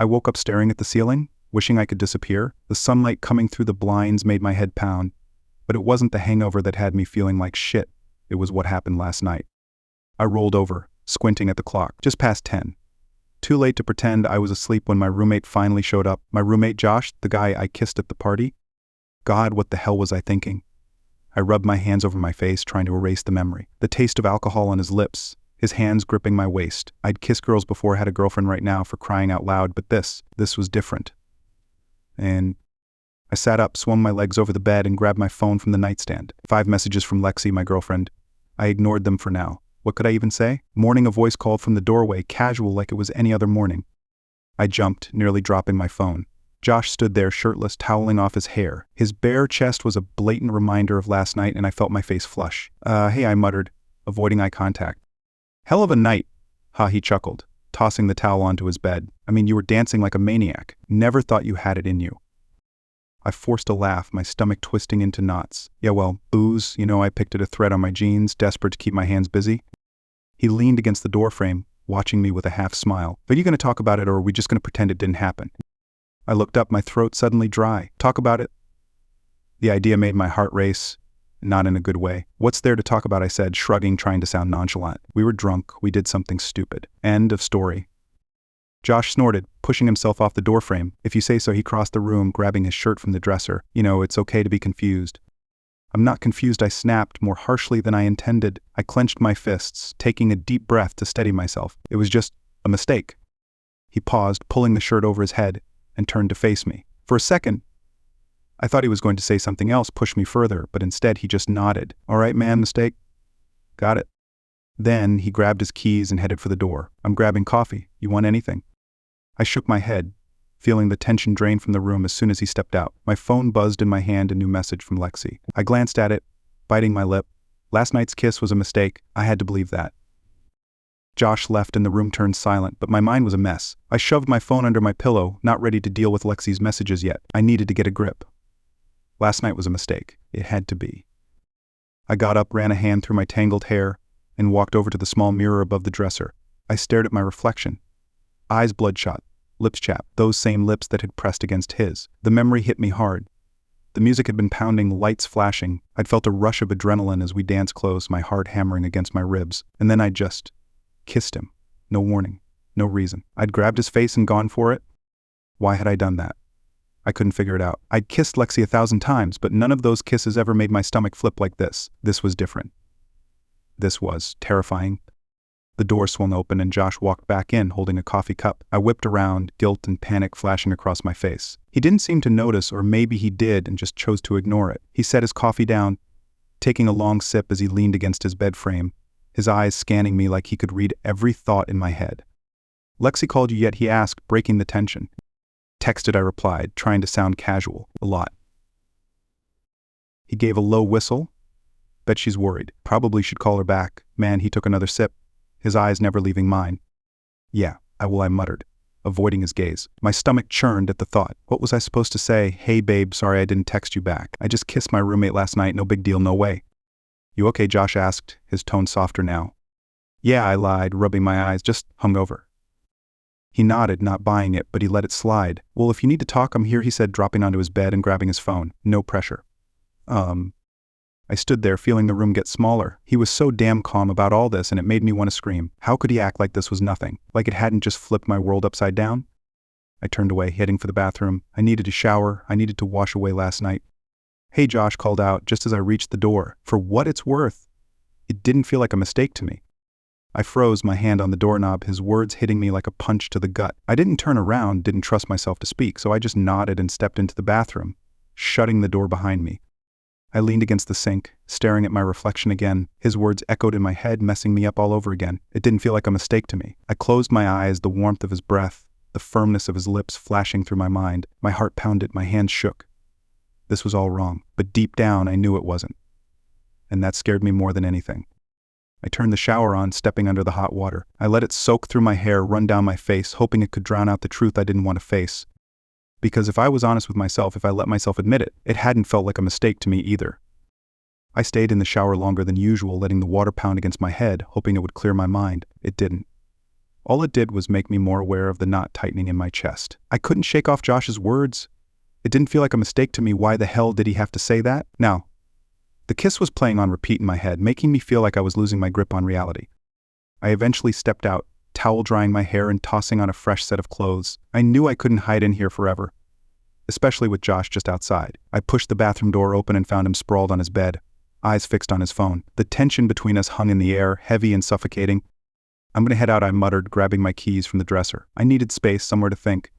I woke up staring at the ceiling, wishing I could disappear. The sunlight coming through the blinds made my head pound. But it wasn't the hangover that had me feeling like shit. It was what happened last night. I rolled over, squinting at the clock, just past 10. Too late to pretend I was asleep when my roommate finally showed up. My roommate Josh, the guy I kissed at the party. God, what the hell was I thinking? I rubbed my hands over my face, trying to erase the memory. The taste of alcohol on his lips, his hands gripping my waist. I'd kissed girls before, had a girlfriend right now, for crying out loud, but this was different. And I sat up, swung my legs over the bed, and grabbed my phone from the nightstand. 5 messages from Lexi, my girlfriend. I ignored them for now. What could I even say? Morning, a voice called from the doorway, casual like it was any other morning. I jumped, nearly dropping my phone. Josh stood there, shirtless, toweling off his hair. His bare chest was a blatant reminder of last night, and I felt my face flush. Hey, I muttered, avoiding eye contact. Hell of a night, he chuckled, tossing the towel onto his bed. I mean, you were dancing like a maniac. Never thought you had it in you. I forced a laugh, my stomach twisting into knots. Yeah, well, booze, I picked at a thread on my jeans, desperate to keep my hands busy. He leaned against the doorframe, watching me with a half smile. Are you going to talk about it, or are we just going to pretend it didn't happen? I looked up, my throat suddenly dry. Talk about it? The idea made my heart race, not in a good way. What's there to talk about, I said, shrugging, trying to sound nonchalant. We were drunk, we did something stupid. End of story. Josh snorted, pushing himself off the doorframe. If you say so, he crossed the room, grabbing his shirt from the dresser. It's okay to be confused. I'm not confused, I snapped, more harshly than I intended. I clenched my fists, taking a deep breath to steady myself. It was just a mistake. He paused, pulling the shirt over his head, and turned to face me. For a second, I thought he was going to say something else, push me further, but instead he just nodded. All right, man, mistake. Got it. Then he grabbed his keys and headed for the door. I'm grabbing coffee. You want anything? I shook my head, feeling the tension drain from the room as soon as he stepped out. My phone buzzed in my hand, a new message from Lexi. I glanced at it, biting my lip. Last night's kiss was a mistake. I had to believe that. Josh left and the room turned silent, but my mind was a mess. I shoved my phone under my pillow, not ready to deal with Lexi's messages yet. I needed to get a grip. Last night was a mistake. It had to be. I got up, ran a hand through my tangled hair, and walked over to the small mirror above the dresser. I stared at my reflection. Eyes bloodshot, lips chapped, those same lips that had pressed against his. The memory hit me hard. The music had been pounding, lights flashing. I'd felt a rush of adrenaline as we danced close, my heart hammering against my ribs. And then I just kissed him. No warning, no reason. I'd grabbed his face and gone for it. Why had I done that? I couldn't figure it out. I'd kissed Lexi 1,000 times, but none of those kisses ever made my stomach flip like this. This was different. This was terrifying. The door swung open and Josh walked back in, holding a coffee cup. I whipped around, guilt and panic flashing across my face. He didn't seem to notice, or maybe he did and just chose to ignore it. He set his coffee down, taking a long sip as he leaned against his bed frame, his eyes scanning me like he could read every thought in my head. Lexi called you yet, he asked, breaking the tension. Texted, I replied, trying to sound casual. A lot. He gave a low whistle. Bet she's worried. Probably should call her back. Man, he took another sip, his eyes never leaving mine. Yeah, I muttered, avoiding his gaze. My stomach churned at the thought. What was I supposed to say? Hey babe, sorry I didn't text you back. I just kissed my roommate last night, no big deal, no way. You okay, Josh asked, his tone softer now. Yeah, I lied, rubbing my eyes, just hungover. He nodded, not buying it, but he let it slide. Well, if you need to talk, I'm here, he said, dropping onto his bed and grabbing his phone. No pressure. I stood there, feeling the room get smaller. He was so damn calm about all this, and it made me want to scream. How could he act like this was nothing? Like it hadn't just flipped my world upside down? I turned away, heading for the bathroom. I needed a shower. I needed to wash away last night. Hey, Josh called out just as I reached the door. For what it's worth, it didn't feel like a mistake to me. I froze, my hand on the doorknob, his words hitting me like a punch to the gut. I didn't turn around, didn't trust myself to speak, so I just nodded and stepped into the bathroom, shutting the door behind me. I leaned against the sink, staring at my reflection again. His words echoed in my head, messing me up all over again. It didn't feel like a mistake to me. I closed my eyes, the warmth of his breath, the firmness of his lips flashing through my mind. My heart pounded, my hands shook. This was all wrong, but deep down I knew it wasn't. And that scared me more than anything. I turned the shower on, stepping under the hot water. I let it soak through my hair, run down my face, hoping it could drown out the truth I didn't want to face. Because if I was honest with myself, if I let myself admit it, it hadn't felt like a mistake to me either. I stayed in the shower longer than usual, letting the water pound against my head, hoping it would clear my mind. It didn't. All it did was make me more aware of the knot tightening in my chest. I couldn't shake off Josh's words. It didn't feel like a mistake to me. Why the hell did he have to say that? Now, the kiss was playing on repeat in my head, making me feel like I was losing my grip on reality. I eventually stepped out, towel drying my hair and tossing on a fresh set of clothes. I knew I couldn't hide in here forever, especially with Josh just outside. I pushed the bathroom door open and found him sprawled on his bed, eyes fixed on his phone. The tension between us hung in the air, heavy and suffocating. "I'm gonna head out," I muttered, grabbing my keys from the dresser. I needed space, somewhere to think.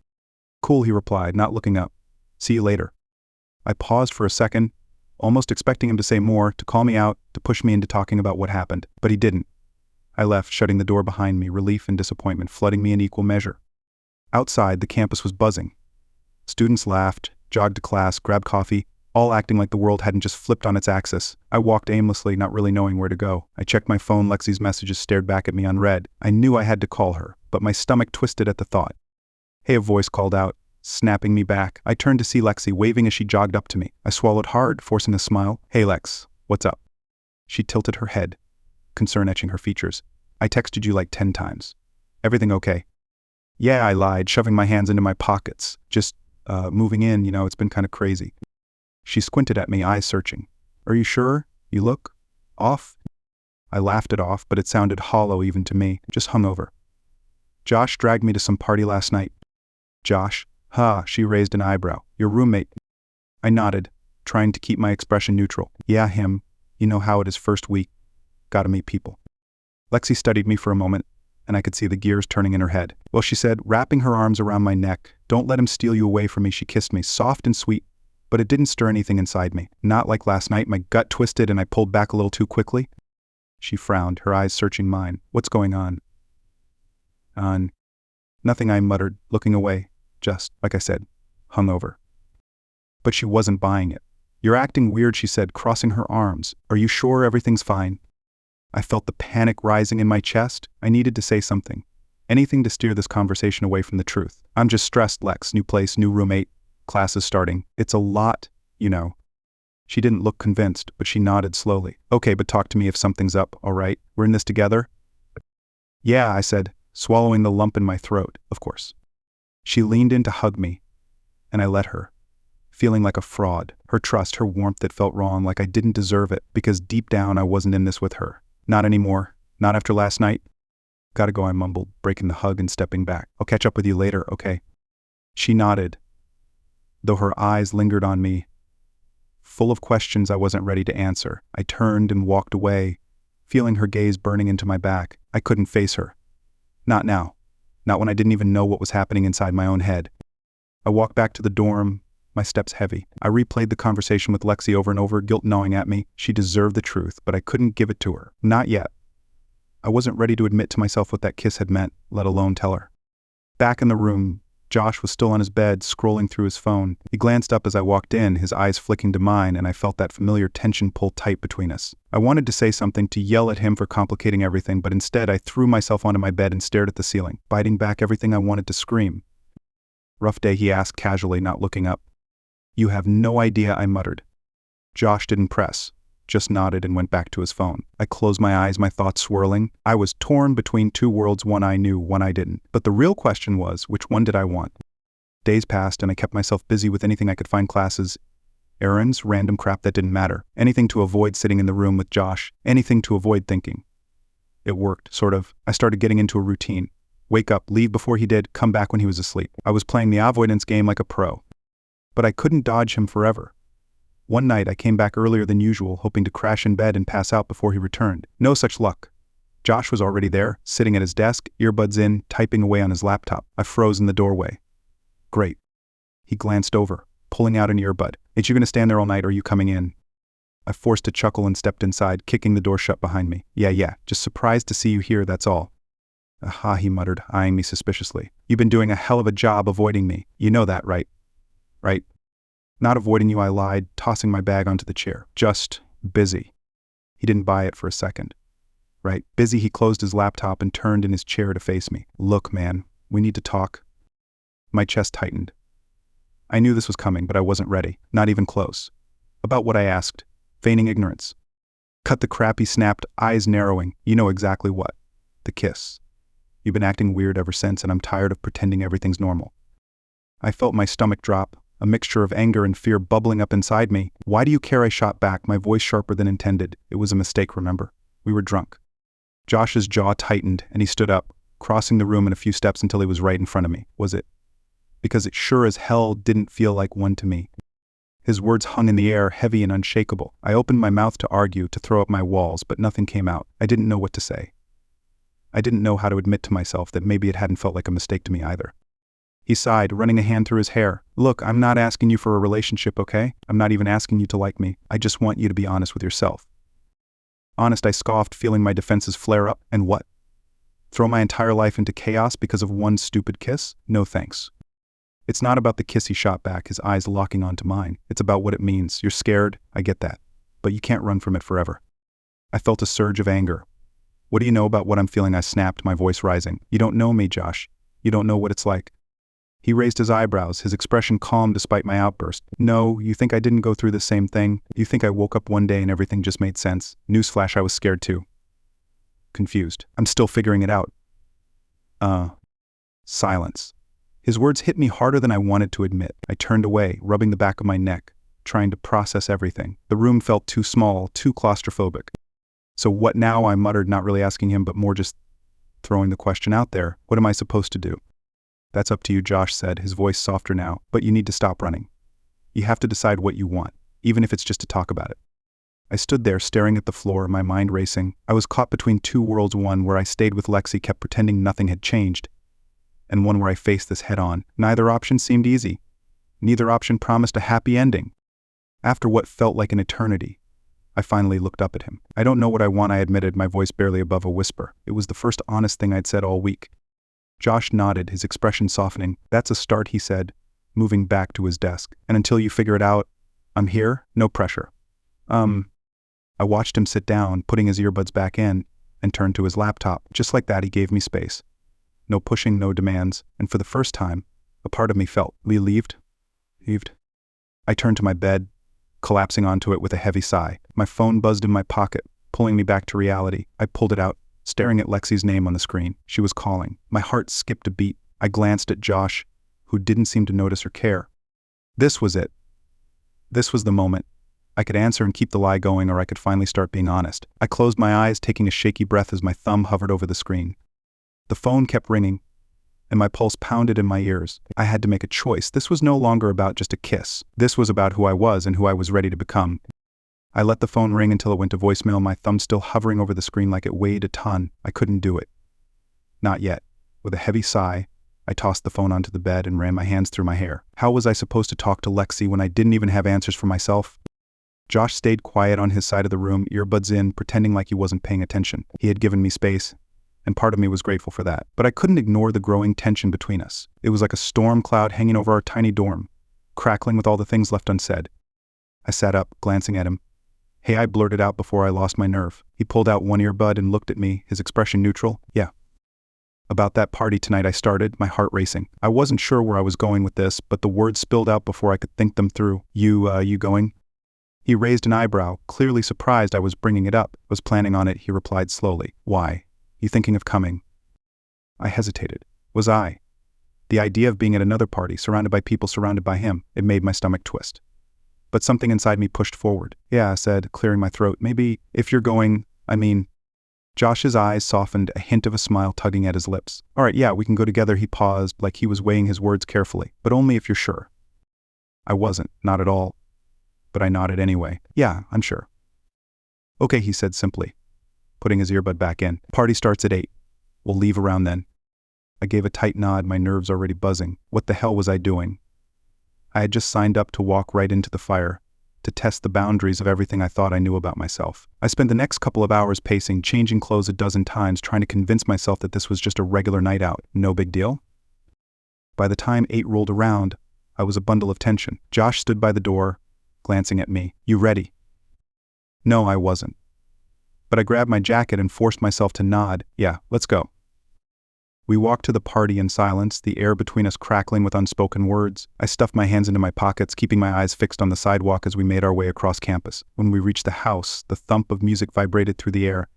"Cool," he replied, not looking up. "See you later." I paused for a second, almost expecting him to say more, to call me out, to push me into talking about what happened, but he didn't. I left, shutting the door behind me, relief and disappointment flooding me in equal measure. Outside, the campus was buzzing. Students laughed, jogged to class, grabbed coffee, all acting like the world hadn't just flipped on its axis. I walked aimlessly, not really knowing where to go. I checked my phone. Lexi's messages stared back at me unread. I knew I had to call her, but my stomach twisted at the thought. "Hey," a voice called out, snapping me back. I turned to see Lexi, waving as she jogged up to me. I swallowed hard, forcing a smile. "Hey, Lex, what's up?" She tilted her head, concern etching her features. "I texted you like 10 times. Everything okay?" "Yeah," I lied, shoving my hands into my pockets. Just moving in, it's been kind of crazy." She squinted at me, eyes searching. "Are you sure? You look off." I laughed it off, but it sounded hollow even to me, just hungover. "Josh dragged me to some party last night." "Josh?" "Ha," she raised an eyebrow. "Your roommate." I nodded, trying to keep my expression neutral. "Yeah, him. You know how it is first week. Gotta meet people." Lexi studied me for a moment, and I could see the gears turning in her head. "Well," she said, wrapping her arms around my neck, "don't let him steal you away from me." She kissed me, soft and sweet, but it didn't stir anything inside me. Not like last night. My gut twisted and I pulled back a little too quickly. She frowned, her eyes searching mine. "What's going on?" Nothing," I muttered, looking away. "Just, like I said, hungover." But she wasn't buying it. "You're acting weird," she said, crossing her arms. "Are you sure everything's fine?" I felt the panic rising in my chest. I needed to say something. Anything to steer this conversation away from the truth. "I'm just stressed, Lex. New place, new roommate, classes starting. It's a lot, She didn't look convinced, but she nodded slowly. "Okay, but talk to me if something's up, all right? We're in this together?" "Yeah," I said, swallowing the lump in my throat, of course. She leaned in to hug me, and I let her, feeling like a fraud. Her trust, her warmth that felt wrong, like I didn't deserve it, because deep down I wasn't in this with her. Not anymore. Not after last night. "Gotta go," I mumbled, breaking the hug and stepping back. "I'll catch up with you later, okay?" She nodded, though her eyes lingered on me, full of questions I wasn't ready to answer. I turned and walked away, feeling her gaze burning into my back. I couldn't face her. Not now. Not when I didn't even know what was happening inside my own head. I walked back to the dorm, my steps heavy. I replayed the conversation with Lexi over and over, guilt gnawing at me. She deserved the truth, but I couldn't give it to her. Not yet. I wasn't ready to admit to myself what that kiss had meant, let alone tell her. Back in the room, Josh was still on his bed, scrolling through his phone. He glanced up as I walked in, his eyes flicking to mine, and I felt that familiar tension pull tight between us. I wanted to say something, to yell at him for complicating everything, but instead I threw myself onto my bed and stared at the ceiling, biting back everything I wanted to scream. "Rough day?" he asked casually, not looking up. "You have no idea," I muttered. Josh didn't press, just nodded and went back to his phone. I closed my eyes, my thoughts swirling. I was torn between two worlds, one I knew, one I didn't. But the real question was, which one did I want? Days passed and I kept myself busy with anything I could find: classes, errands, random crap that didn't matter. Anything to avoid sitting in the room with Josh. Anything to avoid thinking. It worked, sort of. I started getting into a routine. Wake up, leave before he did, come back when he was asleep. I was playing the avoidance game like a pro. But I couldn't dodge him forever. One night I came back earlier than usual, hoping to crash in bed and pass out before he returned. No such luck. Josh was already there, sitting at his desk, earbuds in, typing away on his laptop. I froze in the doorway. Great. He glanced over, pulling out an earbud. "Ain't you gonna stand there all night, or are you coming in?" I forced a chuckle and stepped inside, kicking the door shut behind me. Yeah, just surprised to see you here, that's all." "Aha," he muttered, eyeing me suspiciously. "You've been doing a hell of a job avoiding me. You know that, right?" "Right." "Not avoiding you," I lied, tossing my bag onto the chair. "Just busy." He didn't buy it for a second. "Right, busy." He closed his laptop and turned in his chair to face me. "Look, man, we need to talk." My chest tightened. I knew this was coming, but I wasn't ready, not even close. About what I asked, feigning ignorance. "Cut the crap," he snapped, eyes narrowing. "You know exactly what. The kiss." You've been acting weird ever since, and I'm tired of pretending everything's normal." I felt my stomach drop, a mixture of anger and fear bubbling up inside me. "Why do you care?" I shot back, my voice sharper than intended. It was a mistake, remember? We were drunk. Josh's jaw tightened, and he stood up, crossing the room in a few steps until he was right in front of me. "Was it? Because it sure as hell didn't feel like one to me." His words hung in the air, heavy and unshakable. I opened my mouth to argue, to throw up my walls, but nothing came out. I didn't know what to say. I didn't know how to admit to myself that maybe it hadn't felt like a mistake to me either. He sighed, running a hand through his hair. "Look, I'm not asking you for a relationship, okay? I'm not even asking you to like me. I just want you to be honest with yourself." "Honest," I scoffed, feeling my defenses flare up. "And what? Throw my entire life into chaos because of one stupid kiss? No thanks." "It's not about the kiss," he shot back, his eyes locking onto mine. "It's about what it means. You're scared, I get that. But you can't run from it forever." I felt a surge of anger. "What do you know about what I'm feeling?" I snapped, my voice rising. "You don't know me, Josh. You don't know what it's like." He raised his eyebrows, his expression calm despite my outburst. "No, you think I didn't go through the same thing? You think I woke up one day and everything just made sense?" Newsflash, I was scared too. Confused. "I'm still figuring it out." Silence. His words hit me harder than I wanted to admit. I turned away, rubbing the back of my neck, trying to process everything. The room felt too small, too claustrophobic. "So what now?" I muttered, not really asking him, but more just throwing the question out there. "What am I supposed to do?" "That's up to you," Josh said, his voice softer now. "But you need to stop running. You have to decide what you want, even if it's just to talk about it." I stood there, staring at the floor, my mind racing. I was caught between two worlds, one where I stayed with Lexi, kept pretending nothing had changed, and one where I faced this head-on. Neither option seemed easy. Neither option promised a happy ending. After what felt like an eternity, I finally looked up at him. "I don't know what I want," I admitted, my voice barely above a whisper. It was the first honest thing I'd said all week. Josh nodded, his expression softening. "That's a start," he said, moving back to his desk. "And until you figure it out, I'm here, no pressure." I watched him sit down, putting his earbuds back in, and turned to his laptop. Just like that, he gave me space. No pushing, no demands, and for the first time, a part of me felt relieved. I turned to my bed, collapsing onto it with a heavy sigh. My phone buzzed in my pocket, pulling me back to reality. I pulled it out, staring at Lexi's name on the screen. She was calling. My heart skipped a beat. I glanced at Josh, who didn't seem to notice or care. This was it. This was the moment. I could answer and keep the lie going, or I could finally start being honest. I closed my eyes, taking a shaky breath as my thumb hovered over the screen. The phone kept ringing, and my pulse pounded in my ears. I had to make a choice. This was no longer about just a kiss. This was about who I was and who I was ready to become. I let the phone ring until it went to voicemail, my thumb still hovering over the screen like it weighed a ton. I couldn't do it. Not yet. With a heavy sigh, I tossed the phone onto the bed and ran my hands through my hair. How was I supposed to talk to Lexi when I didn't even have answers for myself? Josh stayed quiet on his side of the room, earbuds in, pretending like he wasn't paying attention. He had given me space, and part of me was grateful for that. But I couldn't ignore the growing tension between us. It was like a storm cloud hanging over our tiny dorm, crackling with all the things left unsaid. I sat up, glancing at him. "Hey," I blurted out before I lost my nerve. He pulled out one earbud and looked at me, his expression neutral. "Yeah." "About that party tonight," I started, my heart racing. I wasn't sure where I was going with this, but the words spilled out before I could think them through. You going?" He raised an eyebrow, clearly surprised I was bringing it up. "Was planning on it," he replied slowly. "Why? You thinking of coming?" I hesitated. Was I? The idea of being at another party, surrounded by people surrounded by him, it made my stomach twist. But something inside me pushed forward. "Yeah," I said, clearing my throat. "Maybe, if you're going, I mean..." Josh's eyes softened, a hint of a smile tugging at his lips. "All right, yeah, we can go together." He paused, like he was weighing his words carefully. "But only if you're sure." I wasn't, not at all. But I nodded anyway. "Yeah, I'm sure." "Okay," he said simply, putting his earbud back in. "Party starts at 8. We'll leave around then." I gave a tight nod, my nerves already buzzing. What the hell was I doing? I had just signed up to walk right into the fire, to test the boundaries of everything I thought I knew about myself. I spent the next couple of hours pacing, changing clothes a dozen times, trying to convince myself that this was just a regular night out. No big deal. By the time 8 rolled around, I was a bundle of tension. Josh stood by the door, glancing at me. "You ready?" No, I wasn't. But I grabbed my jacket and forced myself to nod. "Yeah, let's go." We walked to the party in silence, the air between us crackling with unspoken words. I stuffed my hands into my pockets, keeping my eyes fixed on the sidewalk as we made our way across campus. When we reached the house, the thump of music vibrated through the air,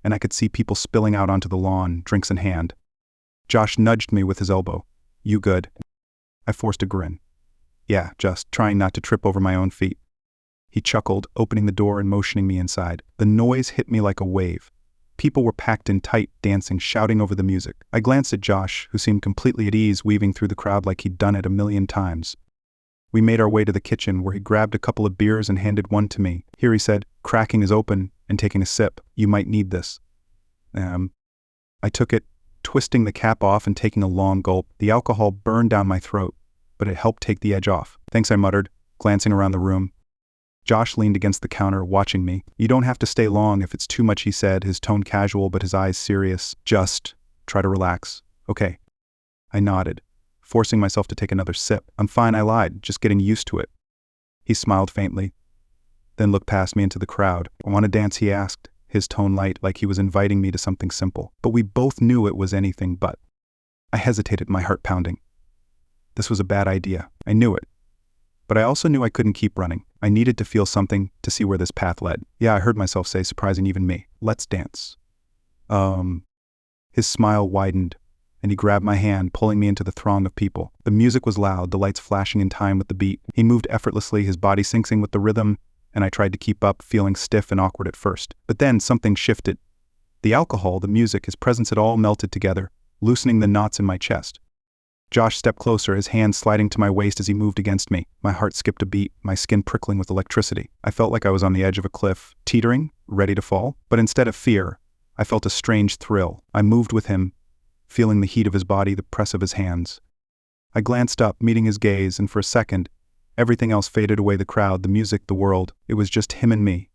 and I could see people spilling out onto the lawn, drinks in hand. Josh nudged me with his elbow. You good? I forced a grin. Yeah, just trying not to trip over my own feet. He chuckled, opening the door and motioning me inside. The noise hit me like a wave. People were packed in tight, dancing, shouting over the music. I glanced at Josh, who seemed completely at ease, weaving through the crowd like he'd done it 1,000,000 times. We made our way to the kitchen, where he grabbed a couple of beers and handed one to me. Here, he said, cracking his open and taking a sip. You might need this. I took it, twisting the cap off and taking a long gulp. The alcohol burned down my throat, but it helped take the edge off. Thanks, I muttered, glancing around the room. Josh leaned against the counter, watching me. You don't have to stay long if it's too much, he said, his tone casual but his eyes serious. Just try to relax. Okay. I nodded, forcing myself to take another sip. I'm fine, I lied, just getting used to it. He smiled faintly, then looked past me into the crowd. I want to dance, he asked, his tone light, like he was inviting me to something simple. But we both knew it was anything but. I hesitated, my heart pounding. This was a bad idea. I knew it. But I also knew I couldn't keep running. I needed to feel something to see where this path led. Yeah, I heard myself say, surprising even me. Let's dance. His smile widened, and he grabbed my hand, pulling me into the throng of people. The music was loud, the lights flashing in time with the beat. He moved effortlessly, his body syncing with the rhythm, and I tried to keep up, feeling stiff and awkward at first. But then something shifted. The alcohol, the music, his presence had all melted together, loosening the knots in my chest. Josh stepped closer, his hand sliding to my waist as he moved against me. My heart skipped a beat, my skin prickling with electricity. I felt like I was on the edge of a cliff, teetering, ready to fall. But instead of fear, I felt a strange thrill. I moved with him, feeling the heat of his body, the press of his hands. I glanced up, meeting his gaze, and for a second, everything else faded away, the crowd, the music, the world. It was just him and me.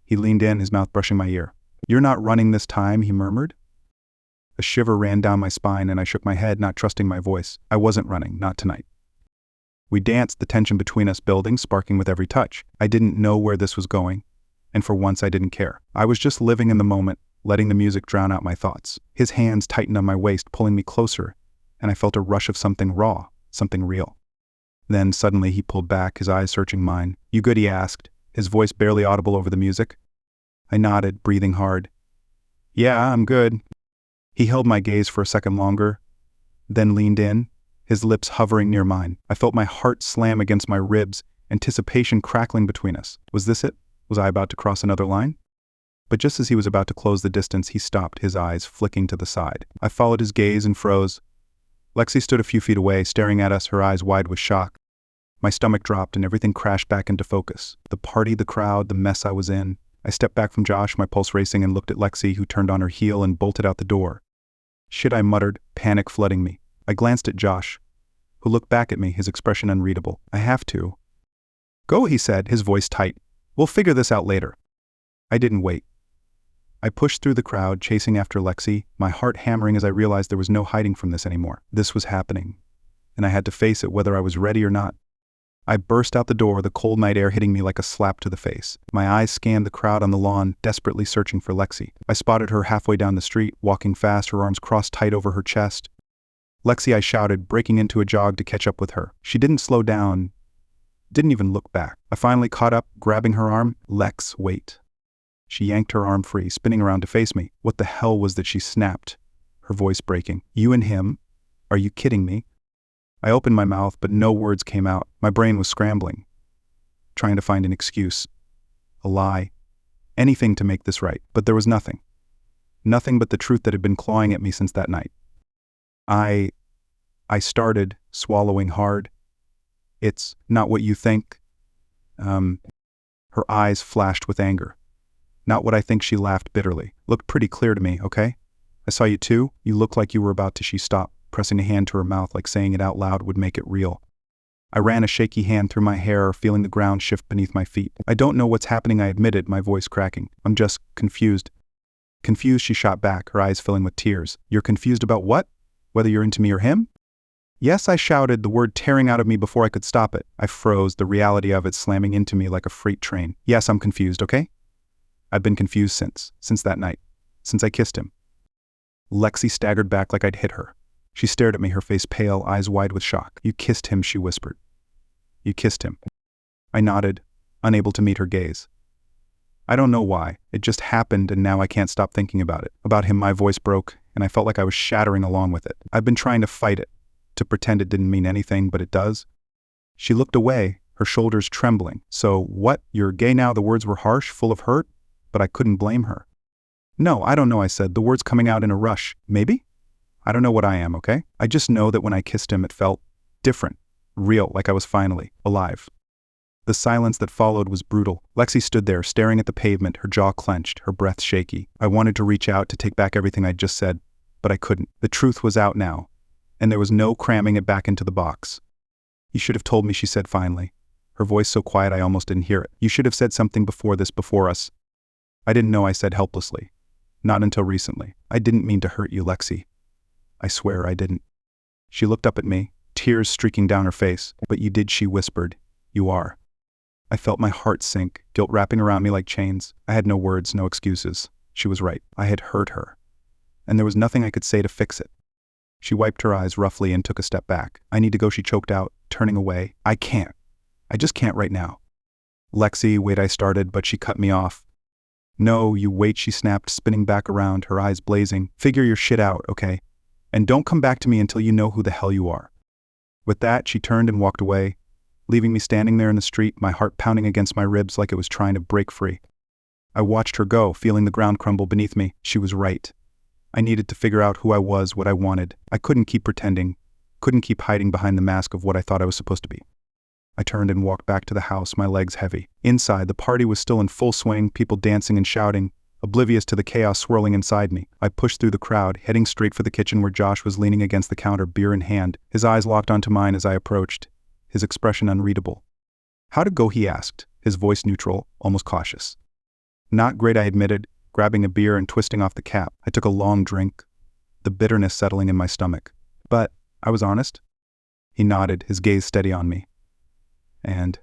He leaned in, his mouth brushing my ear. You're not running this time, he murmured. A shiver ran down my spine and I shook my head, not trusting my voice. I wasn't running, not tonight. We danced, the tension between us building, sparking with every touch. I didn't know where this was going, and for once I didn't care. I was just living in the moment, letting the music drown out my thoughts. His hands tightened on my waist, pulling me closer, and I felt a rush of something raw, something real. Then suddenly he pulled back, his eyes searching mine. You good, he asked, his voice barely audible over the music. I nodded, breathing hard. Yeah, I'm good. He held my gaze for a second longer, then leaned in, his lips hovering near mine. I felt my heart slam against my ribs, anticipation crackling between us. Was this it? Was I about to cross another line? But just as he was about to close the distance, he stopped, his eyes flicking to the side. I followed his gaze and froze. Lexi stood a few feet away, staring at us, her eyes wide with shock. My stomach dropped and everything crashed back into focus. The party, the crowd, the mess I was in. I stepped back from Josh, my pulse racing, and looked at Lexi, who turned on her heel and bolted out the door. Shit, I muttered, panic flooding me. I glanced at Josh, who looked back at me, his expression unreadable. I have to. Go, he said, his voice tight. We'll figure this out later. I didn't wait. I pushed through the crowd, chasing after Lexi, my heart hammering as I realized there was no hiding from this anymore. This was happening, and I had to face it whether I was ready or not. I burst out the door, the cold night air hitting me like a slap to the face. My eyes scanned the crowd on the lawn, desperately searching for Lexi. I spotted her halfway down the street, walking fast, her arms crossed tight over her chest. Lexi, I shouted, breaking into a jog to catch up with her. She didn't slow down, didn't even look back. I finally caught up, grabbing her arm. Lex, wait. She yanked her arm free, spinning around to face me. What the hell was that, she snapped, her voice breaking. You and him? Are you kidding me? I opened my mouth, but no words came out. My brain was scrambling, trying to find an excuse, a lie, anything to make this right. But there was nothing. Nothing but the truth that had been clawing at me since that night. I started, swallowing hard. It's not what you think. Her eyes flashed with anger. Not what I think, she laughed bitterly. Looked pretty clear to me, okay? I saw you too. You looked like you were about to. She stopped, pressing a hand to her mouth like saying it out loud would make it real. I ran a shaky hand through my hair, feeling the ground shift beneath my feet. I don't know what's happening, I admitted, my voice cracking. I'm just confused. Confused, she shot back, her eyes filling with tears. You're confused about what? Whether you're into me or him? Yes, I shouted, the word tearing out of me before I could stop it. I froze, the reality of it slamming into me like a freight train. Yes, I'm confused, okay? I've been confused since that night. Since I kissed him. Lexi staggered back like I'd hit her. She stared at me, her face pale, eyes wide with shock. You kissed him, she whispered. You kissed him. I nodded, unable to meet her gaze. I don't know why. It just happened, and now I can't stop thinking about it. About him, my voice broke, and I felt like I was shattering along with it. I've been trying to fight it, to pretend it didn't mean anything, but it does. She looked away, her shoulders trembling. So, what, you're gay now? The words were harsh, full of hurt, but I couldn't blame her. No, I don't know, I said, the words coming out in a rush. Maybe? I don't know what I am, okay? I just know that when I kissed him, it felt different, real, like I was finally alive. The silence that followed was brutal. Lexi stood there, staring at the pavement, her jaw clenched, her breath shaky. I wanted to reach out to take back everything I'd just said, but I couldn't. The truth was out now, and there was no cramming it back into the box. You should have told me, she said finally, her voice so quiet I almost didn't hear it. You should have said something before this, before us. I didn't know, I said helplessly. Not until recently. I didn't mean to hurt you, Lexi. I swear I didn't. She looked up at me, tears streaking down her face. But you did, she whispered. You are. I felt my heart sink, guilt wrapping around me like chains. I had no words, no excuses. She was right. I had hurt her. And there was nothing I could say to fix it. She wiped her eyes roughly and took a step back. I need to go, she choked out, turning away. I can't. I just can't right now. Lexi, wait, I started, but she cut me off. No, you wait, she snapped, spinning back around, her eyes blazing. Figure your shit out, okay? And don't come back to me until you know who the hell you are. With that, she turned and walked away, leaving me standing there in the street, my heart pounding against my ribs like it was trying to break free. I watched her go, feeling the ground crumble beneath me. She was right. I needed to figure out who I was, what I wanted. I couldn't keep pretending, couldn't keep hiding behind the mask of what I thought I was supposed to be. I turned and walked back to the house, my legs heavy. Inside, the party was still in full swing, people dancing and shouting, oblivious to the chaos swirling inside me. I pushed through the crowd, heading straight for the kitchen where Josh was leaning against the counter, beer in hand. His eyes locked onto mine as I approached, his expression unreadable. How'd it go, he asked, his voice neutral, almost cautious. Not great, I admitted, grabbing a beer and twisting off the cap. I took a long drink, the bitterness settling in my stomach. But I was honest. He nodded, his gaze steady on me. And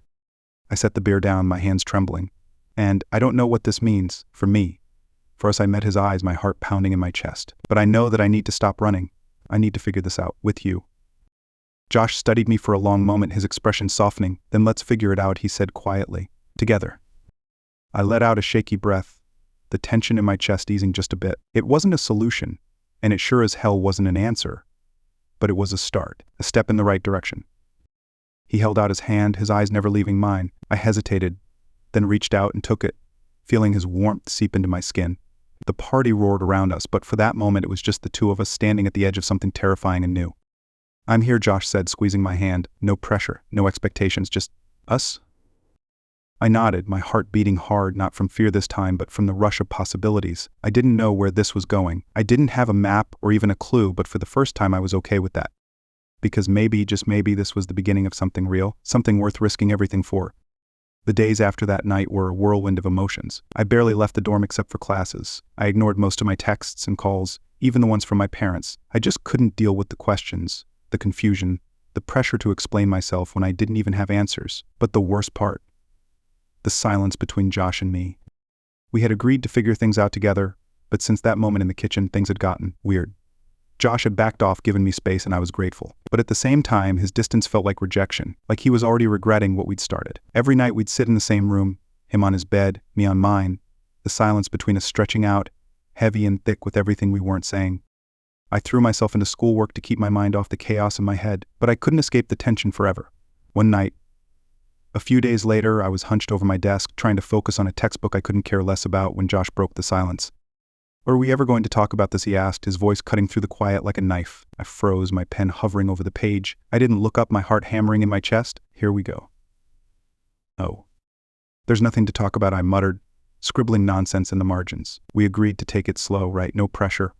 I set the beer down, my hands trembling. And I don't know what this means, for me. For as I met his eyes, my heart pounding in my chest. But I know that I need to stop running. I need to figure this out, with you. Josh studied me for a long moment, his expression softening. Then let's figure it out, he said quietly. Together. I let out a shaky breath, the tension in my chest easing just a bit. It wasn't a solution, and it sure as hell wasn't an answer. But it was a start, a step in the right direction. He held out his hand, his eyes never leaving mine. I hesitated, then reached out and took it, feeling his warmth seep into my skin. The party roared around us, but for that moment it was just the two of us standing at the edge of something terrifying and new. I'm here, Josh said, squeezing my hand. No pressure, no expectations, just us. I nodded, my heart beating hard, not from fear this time, but from the rush of possibilities. I didn't know where this was going. I didn't have a map or even a clue, but for the first time I was okay with that. Because maybe, just maybe, this was the beginning of something real, something worth risking everything for. The days after that night were a whirlwind of emotions. I barely left the dorm except for classes. I ignored most of my texts and calls, even the ones from my parents. I just couldn't deal with the questions, the confusion, the pressure to explain myself when I didn't even have answers. But the worst part, the silence between Josh and me. We had agreed to figure things out together, but since that moment in the kitchen, things had gotten weird. Josh had backed off, given me space, and I was grateful. But at the same time, his distance felt like rejection, like he was already regretting what we'd started. Every night we'd sit in the same room, him on his bed, me on mine, the silence between us stretching out, heavy and thick with everything we weren't saying. I threw myself into schoolwork to keep my mind off the chaos in my head, but I couldn't escape the tension forever. One night, a few days later, I was hunched over my desk, trying to focus on a textbook I couldn't care less about when Josh broke the silence. Are we ever going to talk about this, he asked, his voice cutting through the quiet like a knife. I froze, my pen hovering over the page. I didn't look up, my heart hammering in my chest. Here we go. Oh. There's nothing to talk about, I muttered, scribbling nonsense in the margins. We agreed to take it slow, right? No pressure.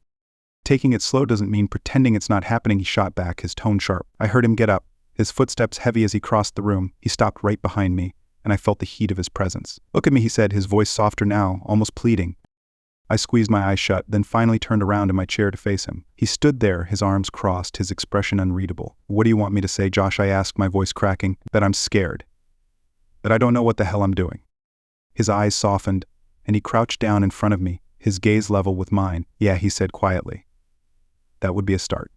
Taking it slow doesn't mean pretending it's not happening, he shot back, his tone sharp. I heard him get up, his footsteps heavy as he crossed the room. He stopped right behind me, and I felt the heat of his presence. Look at me, he said, his voice softer now, almost pleading. I squeezed my eyes shut, then finally turned around in my chair to face him. He stood there, his arms crossed, his expression unreadable. What do you want me to say, Josh? I asked, my voice cracking. That I'm scared. That I don't know what the hell I'm doing. His eyes softened, and he crouched down in front of me, his gaze level with mine. Yeah, he said quietly. That would be a start.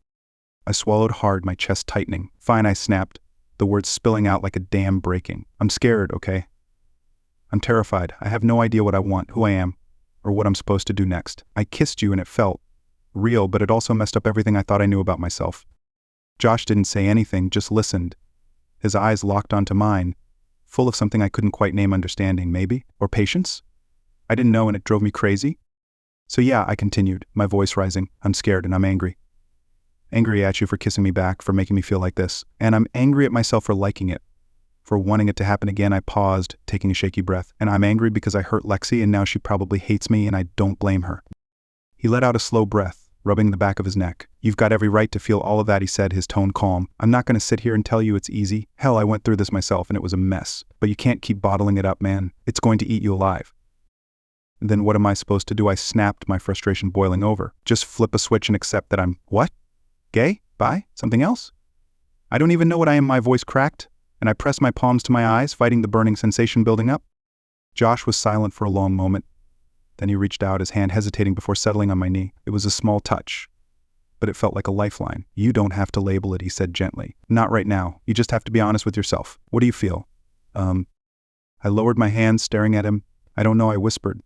I swallowed hard, my chest tightening. Fine, I snapped, the words spilling out like a dam breaking. I'm scared, okay? I'm terrified. I have no idea what I want, who I am, or what I'm supposed to do next. I kissed you and it felt real, but it also messed up everything I thought I knew about myself. Josh didn't say anything, just listened. His eyes locked onto mine, full of something I couldn't quite name understanding, maybe? Or patience? I didn't know, and it drove me crazy. So yeah, I continued, my voice rising. I'm scared and I'm angry. Angry at you for kissing me back, for making me feel like this. And I'm angry at myself for liking it. For wanting it to happen again. I paused, taking a shaky breath. And I'm angry because I hurt Lexi and now she probably hates me and I don't blame her. He let out a slow breath, rubbing the back of his neck. You've got every right to feel all of that, he said, his tone calm. I'm not going to sit here and tell you it's easy. Hell, I went through this myself and it was a mess. But you can't keep bottling it up, man. It's going to eat you alive. And then what am I supposed to do? I snapped, my frustration boiling over. Just flip a switch and accept that I'm, what? Gay? Bi? Something else? I don't even know what I am. My voice cracked, and I pressed my palms to my eyes, fighting the burning sensation building up. Josh was silent for a long moment. Then he reached out, his hand hesitating before settling on my knee. It was a small touch, but it felt like a lifeline. You don't have to label it, he said gently. Not right now. You just have to be honest with yourself. What do you feel? I lowered my hands, staring at him. I don't know, I whispered.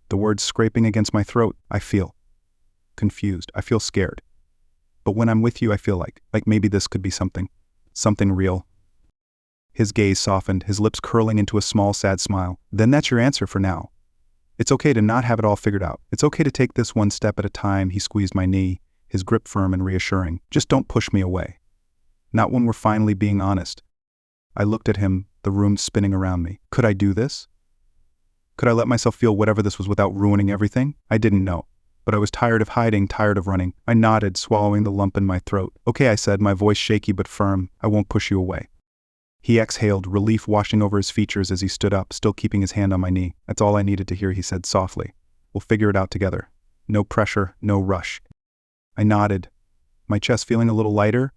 The words scraping against my throat. I feel confused. I feel scared. But when I'm with you, I feel like maybe this could be something real. His gaze softened, his lips curling into a small, sad smile. Then that's your answer for now. It's okay to not have it all figured out. It's okay to take this one step at a time. He squeezed my knee, his grip firm and reassuring. Just don't push me away. Not when we're finally being honest. I looked at him, the room spinning around me. Could I do this? Could I let myself feel whatever this was without ruining everything? I didn't know. But I was tired of hiding, tired of running. I nodded, swallowing the lump in my throat. Okay, I said, my voice shaky but firm. I won't push you away. He exhaled, relief washing over his features as he stood up, still keeping his hand on my knee. That's all I needed to hear, he said softly. We'll figure it out together. No pressure, no rush. I nodded, my chest feeling a little lighter,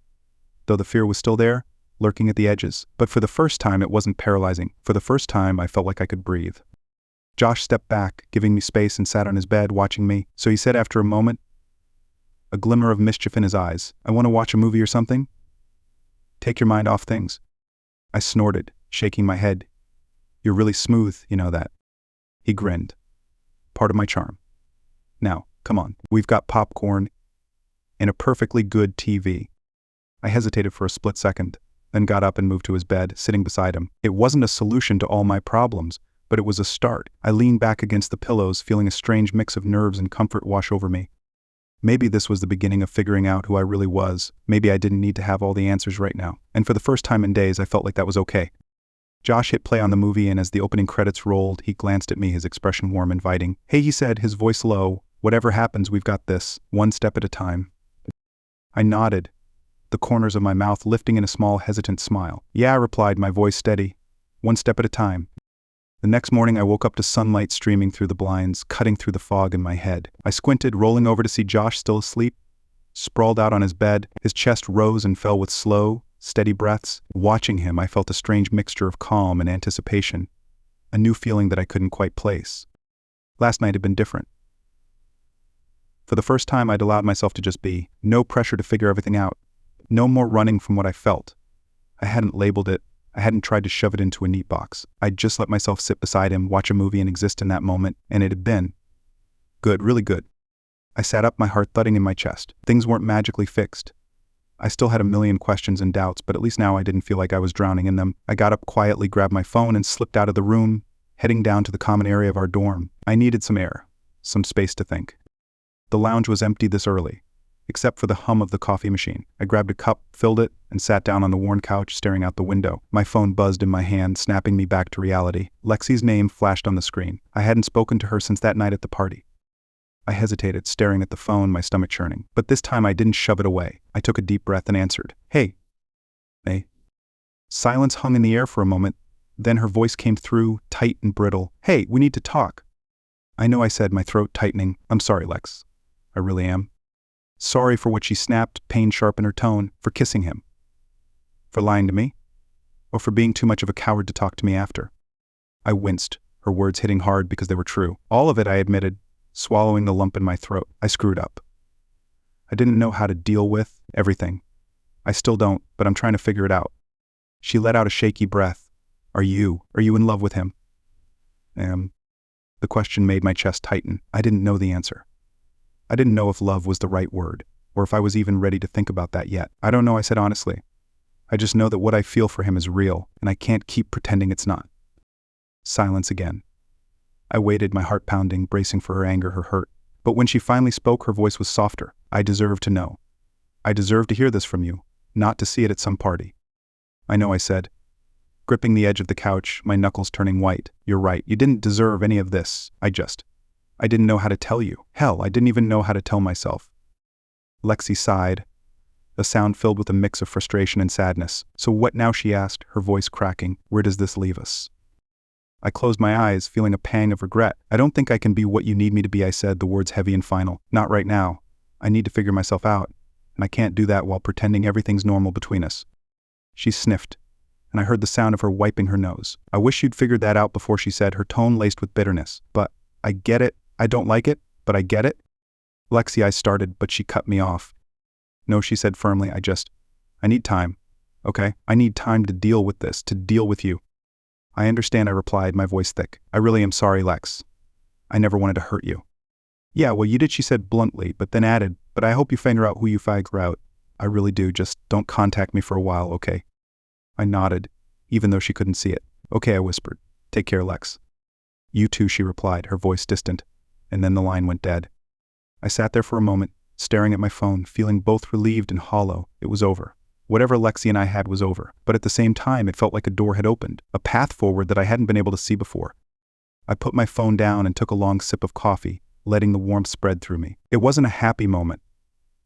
though the fear was still there, lurking at the edges. But for the first time, it wasn't paralyzing. For the first time, I felt like I could breathe. Josh stepped back, giving me space, and sat on his bed, watching me. So he said after a moment, a glimmer of mischief in his eyes, I want to watch a movie or something? Take your mind off things. I snorted, shaking my head. You're really smooth, you know that. He grinned. Part of my charm. Now, come on, we've got popcorn and a perfectly good TV. I hesitated for a split second, then got up and moved to his bed, sitting beside him. It wasn't a solution to all my problems, but it was a start. I leaned back against the pillows, feeling a strange mix of nerves and comfort wash over me. Maybe this was the beginning of figuring out who I really was. Maybe I didn't need to have all the answers right now. And for the first time in days, I felt like that was okay. Josh hit play on the movie, and as the opening credits rolled, he glanced at me, his expression warm, inviting. Hey, he said, his voice low. Whatever happens, we've got this, one step at a time. I nodded, the corners of my mouth lifting in a small, hesitant smile. Yeah, I replied, my voice steady. One step at a time. The next morning, I woke up to sunlight streaming through the blinds, cutting through the fog in my head. I squinted, rolling over to see Josh still asleep. Sprawled out on his bed, his chest rose and fell with slow, steady breaths. Watching him, I felt a strange mixture of calm and anticipation, a new feeling that I couldn't quite place. Last night had been different. For the first time, I'd allowed myself to just be. No pressure to figure everything out. No more running from what I felt. I hadn't labeled it. I hadn't tried to shove it into a neat box. I'd just let myself sit beside him, watch a movie, and exist in that moment, and it had been good, really good. I sat up, my heart thudding in my chest. Things weren't magically fixed. I still had a million questions and doubts, but at least now I didn't feel like I was drowning in them. I got up quietly, grabbed my phone, and slipped out of the room, heading down to the common area of our dorm. I needed some air, some space to think. The lounge was empty this early, except for the hum of the coffee machine. I grabbed a cup, filled it, and sat down on the worn couch, staring out the window. My phone buzzed in my hand, snapping me back to reality. Lexi's name flashed on the screen. I hadn't spoken to her since that night at the party. I hesitated, staring at the phone, my stomach churning. But this time I didn't shove it away. I took a deep breath and answered. Hey. Hey. Silence hung in the air for a moment. Then her voice came through, tight and brittle. Hey, we need to talk. I know, I said, my throat tightening. I'm sorry, Lex. I really am. Sorry for what she snapped, pain sharp in her tone, for kissing him. For lying to me? Or for being too much of a coward to talk to me after? I winced, her words hitting hard because they were true. All of it, I admitted, swallowing the lump in my throat. I screwed up. I didn't know how to deal with everything. I still don't, but I'm trying to figure it out. She let out a shaky breath. Are you in love with him? The question made my chest tighten. I didn't know the answer. I didn't know if love was the right word, or if I was even ready to think about that yet. I don't know, I said honestly. I just know that what I feel for him is real, and I can't keep pretending it's not. Silence again. I waited, my heart pounding, bracing for her anger, her hurt. But when she finally spoke, her voice was softer. I deserve to know. I deserve to hear this from you, not to see it at some party. I know, I said, gripping the edge of the couch, my knuckles turning white. You're right, you didn't deserve any of this. I didn't know how to tell you. Hell, I didn't even know how to tell myself. Lexi sighed, a sound filled with a mix of frustration and sadness. So what now, she asked, her voice cracking. Where does this leave us? I closed my eyes, feeling a pang of regret. I don't think I can be what you need me to be, I said, the words heavy and final. Not right now. I need to figure myself out, and I can't do that while pretending everything's normal between us. She sniffed, and I heard the sound of her wiping her nose. I wish you'd figured that out before, she said, her tone laced with bitterness. But I get it. I don't like it, but I get it. Lexi, I started, but she cut me off. No, she said firmly, I need time, okay? I need time to deal with this, to deal with you. I understand, I replied, my voice thick. I really am sorry, Lex. I never wanted to hurt you. Yeah, well, you did, she said bluntly, but then added, but I hope you figure out who you figure out. I really do, just don't contact me for a while, okay? I nodded, even though she couldn't see it. Okay, I whispered. Take care, Lex. You too, she replied, her voice distant, and then the line went dead. I sat there for a moment, staring at my phone, feeling both relieved and hollow. It was over. Whatever Lexi and I had was over, but at the same time it felt like a door had opened, a path forward that I hadn't been able to see before. I put my phone down and took a long sip of coffee, letting the warmth spread through me. It wasn't a happy moment.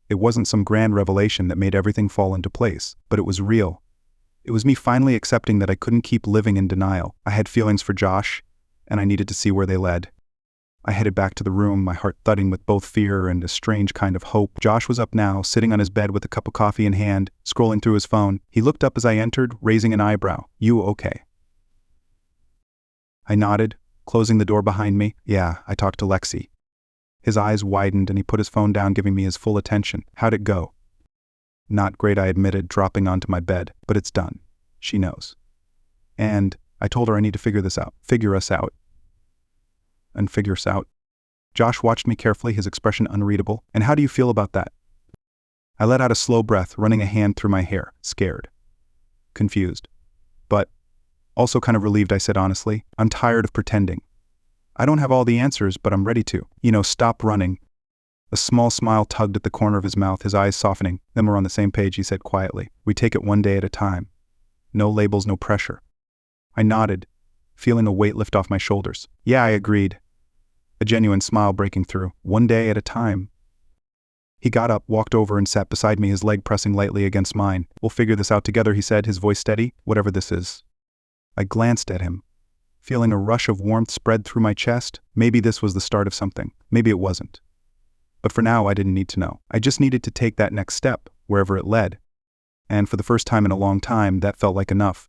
It wasn't some grand revelation that made everything fall into place, but it was real. It was me finally accepting that I couldn't keep living in denial. I had feelings for Josh, and I needed to see where they led. I headed back to the room, my heart thudding with both fear and a strange kind of hope. Josh was up now, sitting on his bed with a cup of coffee in hand, scrolling through his phone. He looked up as I entered, raising an eyebrow. You okay? I nodded, closing the door behind me. Yeah, I talked to Lexi. His eyes widened and he put his phone down, giving me his full attention. How'd it go? Not great, I admitted, dropping onto my bed. But it's done. She knows. And I told her I need to figure us out. Josh watched me carefully, his expression unreadable. And how do you feel about that? I let out a slow breath, running a hand through my hair, scared, confused, but also kind of relieved, I said honestly. I'm tired of pretending. I don't have all the answers, but I'm ready to. Stop running. A small smile tugged at the corner of his mouth, his eyes softening. Then we're on the same page, he said quietly. We take it one day at a time. No labels, no pressure. I nodded, feeling a weight lift off my shoulders. Yeah, I agreed. A genuine smile breaking through. One day at a time. He got up, walked over and sat beside me, his leg pressing lightly against mine. We'll figure this out together, he said, his voice steady, whatever this is. I glanced at him, feeling a rush of warmth spread through my chest. Maybe this was the start of something. Maybe it wasn't. But for now, I didn't need to know. I just needed to take that next step, wherever it led. And for the first time in a long time, that felt like enough.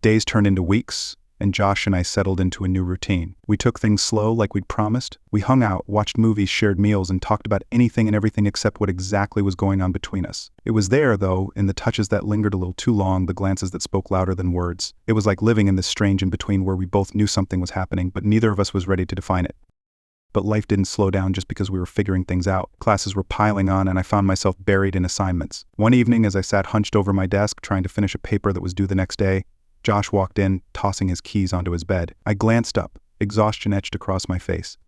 Days turned into weeks, and Josh and I settled into a new routine. We took things slow like we'd promised. We hung out, watched movies, shared meals, and talked about anything and everything except what exactly was going on between us. It was there, though, in the touches that lingered a little too long, the glances that spoke louder than words. It was like living in this strange in-between where we both knew something was happening, but neither of us was ready to define it. But life didn't slow down just because we were figuring things out. Classes were piling on, and I found myself buried in assignments. One evening, as I sat hunched over my desk trying to finish a paper that was due the next day, Josh walked in, tossing his keys onto his bed. I glanced up, exhaustion etched across my face.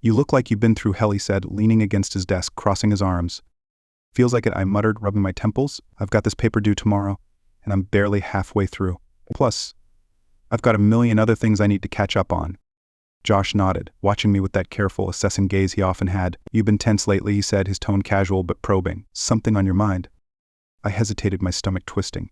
You look like you've been through hell, he said, leaning against his desk, crossing his arms. Feels like it, I muttered, rubbing my temples. I've got this paper due tomorrow, and I'm barely halfway through. Plus, I've got a million other things I need to catch up on. Josh nodded, watching me with that careful, assessing gaze he often had. You've been tense lately, he said, his tone casual but probing. Something on your mind? I hesitated, my stomach twisting.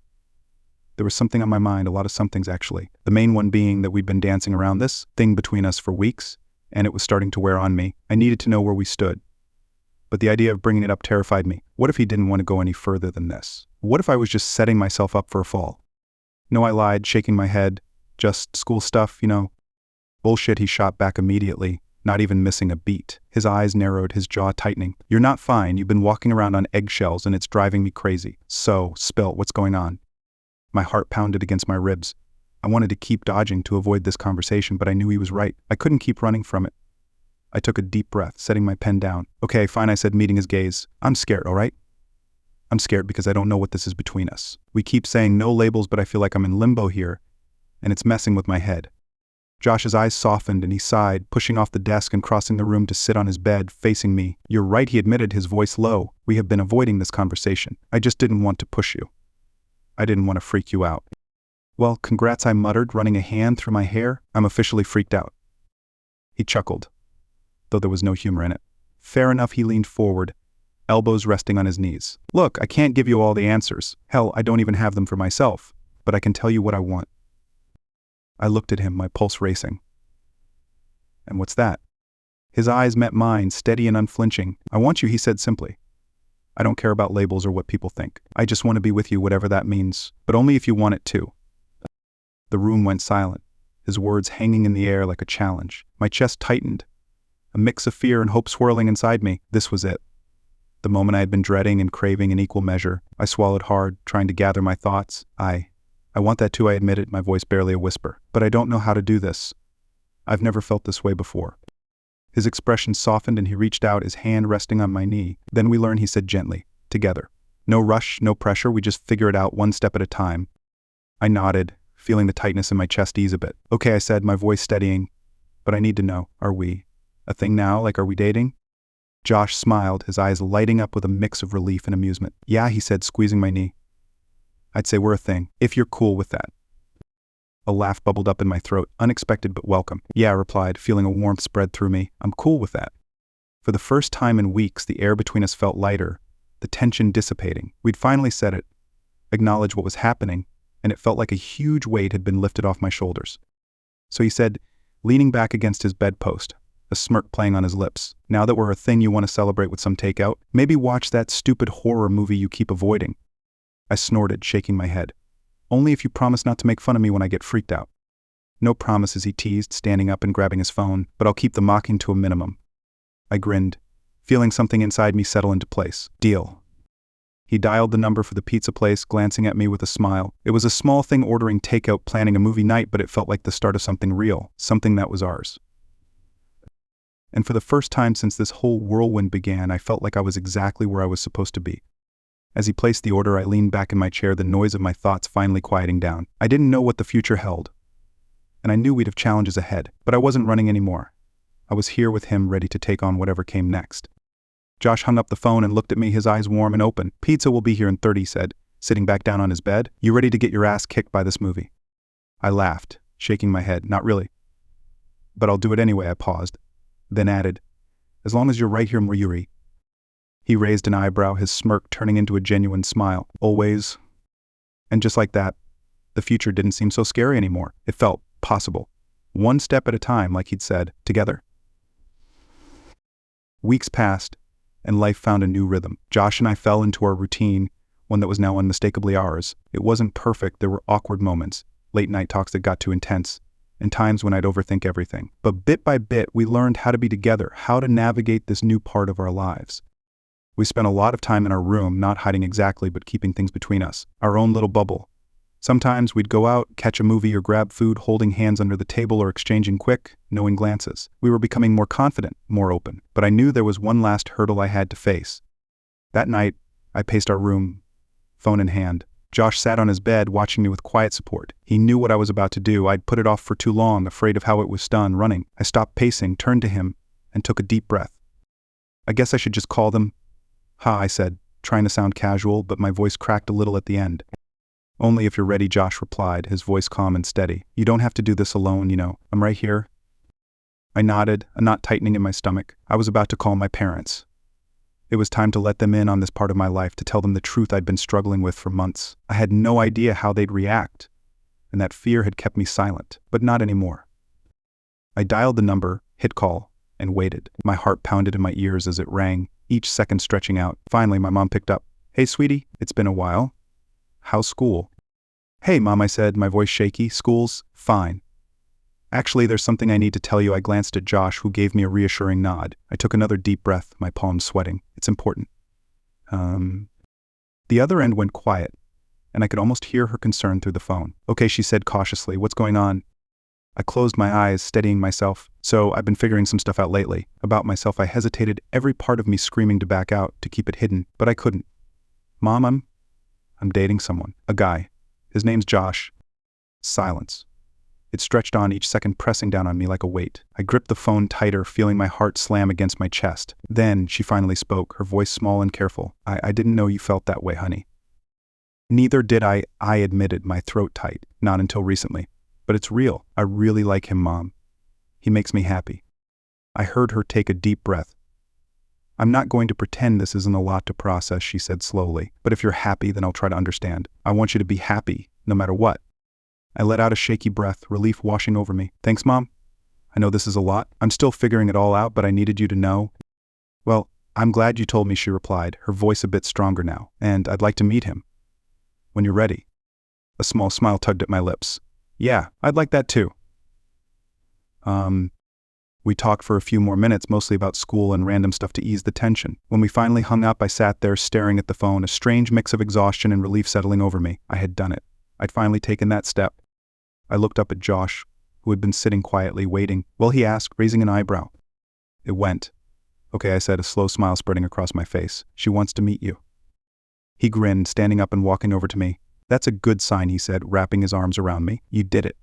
There was something on my mind, a lot of somethings actually. The main one being that we'd been dancing around this thing between us for weeks, and it was starting to wear on me. I needed to know where we stood. But the idea of bringing it up terrified me. What if he didn't want to go any further than this? What if I was just setting myself up for a fall? No, I lied, shaking my head. Just school stuff, Bullshit, he shot back immediately, not even missing a beat. His eyes narrowed, his jaw tightening. You're not fine, you've been walking around on eggshells and it's driving me crazy. So, spill, what's going on? My heart pounded against my ribs. I wanted to keep dodging to avoid this conversation, but I knew he was right. I couldn't keep running from it. I took a deep breath, setting my pen down. Okay, fine, I said, meeting his gaze. I'm scared, all right? I'm scared because I don't know what this is between us. We keep saying no labels, but I feel like I'm in limbo here, and it's messing with my head. Josh's eyes softened and he sighed, pushing off the desk and crossing the room to sit on his bed, facing me. You're right, he admitted, his voice low. We have been avoiding this conversation. I just didn't want to push you. I didn't want to freak you out. Well, congrats, I muttered, running a hand through my hair. I'm officially freaked out. He chuckled, though there was no humor in it. Fair enough, he leaned forward, elbows resting on his knees. Look, I can't give you all the answers. Hell, I don't even have them for myself. But I can tell you what I want. I looked at him, my pulse racing. And what's that? His eyes met mine, steady and unflinching. I want you, he said simply. I don't care about labels or what people think. I just want to be with you, whatever that means, but only if you want it too. The room went silent, his words hanging in the air like a challenge. My chest tightened, a mix of fear and hope swirling inside me. This was it. The moment I had been dreading and craving in equal measure. I swallowed hard, trying to gather my thoughts. I want that too, I admitted, my voice barely a whisper. But I don't know how to do this. I've never felt this way before. His expression softened and he reached out, his hand resting on my knee. Then we learn, he said gently, together. No rush, no pressure, we just figure it out one step at a time. I nodded, feeling the tightness in my chest ease a bit. Okay, I said, my voice steadying. But I need to know, are we a thing now? Like, are we dating? Josh smiled, his eyes lighting up with a mix of relief and amusement. Yeah, he said, squeezing my knee. I'd say we're a thing, if you're cool with that. A laugh bubbled up in my throat, unexpected but welcome. Yeah, I replied, feeling a warmth spread through me. I'm cool with that. For the first time in weeks, the air between us felt lighter, the tension dissipating. We'd finally said it, acknowledged what was happening, and it felt like a huge weight had been lifted off my shoulders. So he said, leaning back against his bedpost, a smirk playing on his lips, now that we're a thing you want to celebrate with some takeout, maybe watch that stupid horror movie you keep avoiding. I snorted, shaking my head. Only if you promise not to make fun of me when I get freaked out. No promises, he teased, standing up and grabbing his phone, but I'll keep the mocking to a minimum. I grinned, feeling something inside me settle into place. Deal. He dialed the number for the pizza place, glancing at me with a smile. It was a small thing, ordering takeout, planning a movie night, but it felt like the start of something real, something that was ours. And for the first time since this whole whirlwind began, I felt like I was exactly where I was supposed to be. As he placed the order, I leaned back in my chair, the noise of my thoughts finally quieting down. I didn't know what the future held, and I knew we'd have challenges ahead, but I wasn't running anymore. I was here with him, ready to take on whatever came next. Josh hung up the phone and looked at me, his eyes warm and open. Pizza will be here in 30, he said, sitting back down on his bed. You ready to get your ass kicked by this movie? I laughed, shaking my head. Not really. But I'll do it anyway, I paused, then added, as long as you're right here, Murray. He raised an eyebrow, his smirk turning into a genuine smile. Always. And just like that, the future didn't seem so scary anymore. It felt possible. One step at a time, like he'd said, together. Weeks passed, and life found a new rhythm. Josh and I fell into our routine, one that was now unmistakably ours. It wasn't perfect, there were awkward moments, late night talks that got too intense, and times when I'd overthink everything. But bit by bit, we learned how to be together, how to navigate this new part of our lives. We spent a lot of time in our room, not hiding exactly, but keeping things between us, our own little bubble. Sometimes we'd go out, catch a movie or grab food, holding hands under the table or exchanging quick, knowing glances. We were becoming more confident, more open. But I knew there was one last hurdle I had to face. That night, I paced our room, phone in hand. Josh sat on his bed, watching me with quiet support. He knew what I was about to do. I'd put it off for too long, afraid of how it was done, running. I stopped pacing, turned to him, and took a deep breath. I guess I should just call them. Ha, I said, trying to sound casual, but my voice cracked a little at the end. Only if you're ready, Josh replied, his voice calm and steady. You don't have to do this alone, you know. I'm right here. I nodded, a knot tightening in my stomach. I was about to call my parents. It was time to let them in on this part of my life, to tell them the truth I'd been struggling with for months. I had no idea how they'd react, and that fear had kept me silent, but not anymore. I dialed the number, hit call, and waited. My heart pounded in my ears as it rang, each second stretching out. Finally, my mom picked up. Hey, sweetie, it's been a while. How's school? Hey, Mom, I said, my voice shaky. School's fine. Actually, there's something I need to tell you. I glanced at Josh, who gave me a reassuring nod. I took another deep breath, my palms sweating. It's important. The other end went quiet, and I could almost hear her concern through the phone. Okay, she said cautiously. What's going on? I closed my eyes, steadying myself. So I've been figuring some stuff out lately. About myself, I hesitated, every part of me screaming to back out, to keep it hidden, but I couldn't. Mom, I'm dating someone. A guy. His name's Josh. Silence. It stretched on, each second pressing down on me like a weight. I gripped the phone tighter, feeling my heart slam against my chest. Then she finally spoke, her voice small and careful. I didn't know you felt that way, honey. Neither did I admitted, my throat tight. Not until recently. But it's real. I really like him, Mom. He makes me happy. I heard her take a deep breath. I'm not going to pretend this isn't a lot to process, she said slowly. But if you're happy, then I'll try to understand. I want you to be happy, no matter what. I let out a shaky breath, relief washing over me. Thanks, Mom. I know this is a lot. I'm still figuring it all out, but I needed you to know. Well, I'm glad you told me, she replied, her voice a bit stronger now. And I'd like to meet him. When you're ready. A small smile tugged at my lips. Yeah, I'd like that too. We talked for a few more minutes, mostly about school and random stuff to ease the tension. When we finally hung up, I sat there staring at the phone, a strange mix of exhaustion and relief settling over me. I had done it. I'd finally taken that step. I looked up at Josh, who had been sitting quietly, waiting. Well, he asked, raising an eyebrow. It went. Okay, I said, a slow smile spreading across my face. She wants to meet you. He grinned, standing up and walking over to me. That's a good sign, he said, wrapping his arms around me. You did it.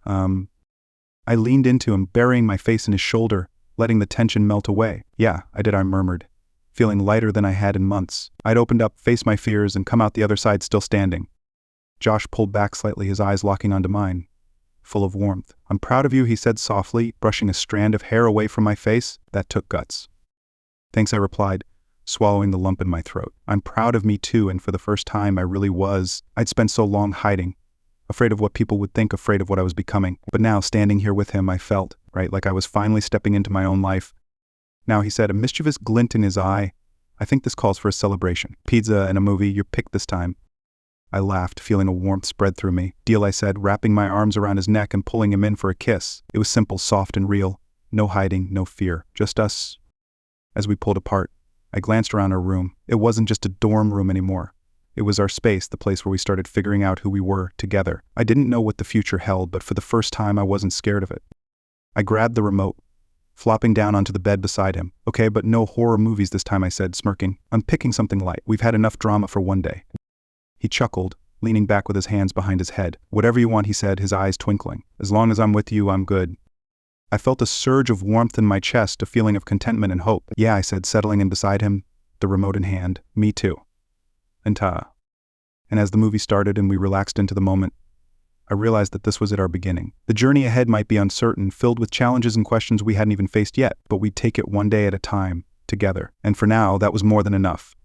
I leaned into him, burying my face in his shoulder, letting the tension melt away. Yeah, I did, I murmured, feeling lighter than I had in months. I'd opened up, faced my fears, and come out the other side still standing. Josh pulled back slightly, his eyes locking onto mine, full of warmth. I'm proud of you, he said softly, brushing a strand of hair away from my face. That took guts. Thanks, I replied, swallowing the lump in my throat. I'm proud of me too, and for the first time I really was. I'd spent so long hiding, afraid of what people would think, afraid of what I was becoming. But now, standing here with him, I felt, like I was finally stepping into my own life. Now, he said, a mischievous glint in his eye. I think this calls for a celebration. Pizza and a movie, you're picked this time. I laughed, feeling a warmth spread through me. Deal, I said, wrapping my arms around his neck and pulling him in for a kiss. It was simple, soft, and real. No hiding, no fear. Just us. As we pulled apart, I glanced around our room. It wasn't just a dorm room anymore. It was our space, the place where we started figuring out who we were, together. I didn't know what the future held, but for the first time I wasn't scared of it. I grabbed the remote, flopping down onto the bed beside him. Okay, but no horror movies this time, I said, smirking. I'm picking something light. We've had enough drama for one day. He chuckled, leaning back with his hands behind his head. Whatever you want, he said, his eyes twinkling. As long as I'm with you, I'm good. I felt a surge of warmth in my chest, a feeling of contentment and hope. Yeah, I said, settling in beside him, the remote in hand. Me too. And as the movie started and we relaxed into the moment, I realized that this was at our beginning. The journey ahead might be uncertain, filled with challenges and questions we hadn't even faced yet, but we'd take it one day at a time, together. And for now, that was more than enough.